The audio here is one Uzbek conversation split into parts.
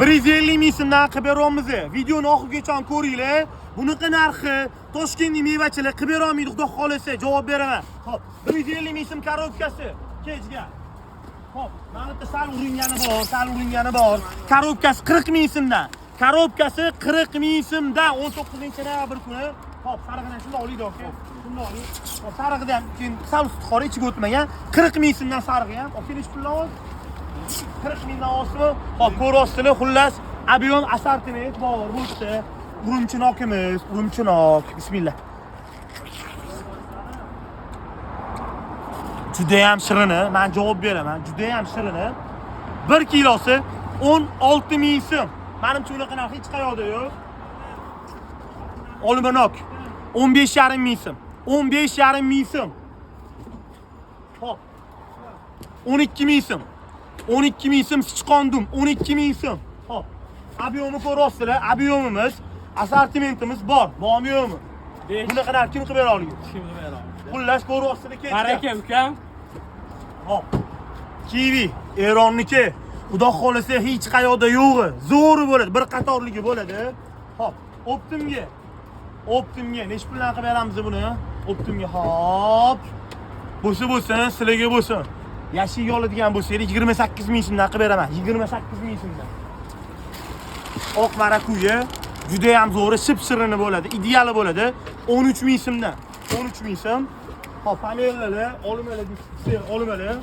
150 ming so'mdan qilib beramiz. Videoni oxirigacha ko'ringlar. Bunaqa narxi Toshkentning mevachilar qilib bera olmaydi, xudo xolasa javob beraman. Xo'p, 150 ming so'm korobkasi kechga. Xo'p, mana bu sal uringani bor. Korobkasi 40 ming so'mdan. Korobkasi 40 ming so'mdan 19-noyabr kuni. Xo'p, sarig'ini shunday olaydi aka. Shunday oling. Xo'p, sarig'ida ham keyin sal xori ichiga o'tmagan 40 ming so'mdan sarig'i ham. O'kilish pullar 40 mingdan osmi. Xo'p, ko'rasizlar, xullas, abiyon assortiment bor bo'lsa. Urumchinokimiz, urumchinok. Bismillah. Juda ham shirini, men javob beraman. Juda ham shirini. 1 kilosi 16 ming so'm. Menimcha unaqa narx hech qayoqda yo'q. Olmonok 15,5 ming so'm. 15,5 ming so'm. Hop. 12 ming so'm. 12 ming so'm sichqondum. 12 ming so'm. Hop. Obyomi ko'rasizlar, obyomimiz, assortimentimiz bor. Bormi yo'qmi? Bunaqa narx kim qilib bera oladi? Kim qilib bera oladi? Xullas ko'rasizlar ketdi. Baraka ukam. Hop. Kiwi, Eronniki. Xudo xolasa hech qayoqda yo'g'i. Zo'ri bo'ladi, bir qatorligi bo'ladi. Hop. Optimga nech puldan qilib beramiz buni? Optimga hop. Bo'lsin, sizlarga bo'lsin. Yashilga oladigan bo'lsangiz 28 ming so'mdan qilib beraman. 28 ming so'mdan. Oq marakuya juda ham zo'ri, ship-shirini bo'ladi, ideali bo'ladi. 13 ming so'mdan. 13 ming so'm. Hop, pamellalar, olmalar.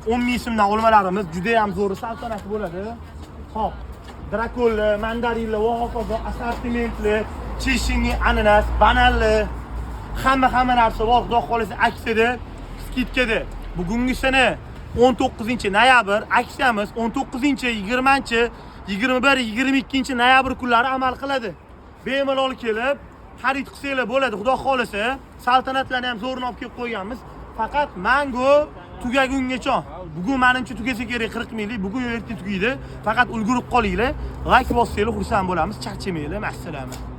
10 ming so'mdan olmalarimiz juda ham zo'ri, saltanatli bo'ladi. Hop. Drakollar, mandarinlar va hokazo assortimentli, cheshini, ananas, bananlar, hamma narsa bor. Xudo xolasa aksiyada, skidkada. Bugungi sana 19-noyabr aksiyamiz 19-20, 21, 22 noyabr kunlari amal qiladi. Bemalol kelib, xarid qilsanglar bo'ladi. Xudo xolasa, saltanatlarni ham zo'rini olib kelib qo'yganmiz. Faqat mango tugagungacha. Bugun menimcha tugasa kerak 40 minglik, bugun erta tugaydi. Faqat ulgurib qolinglar. Like bossanglar xursand bo'lamiz. Charchamanglar. Assalomu.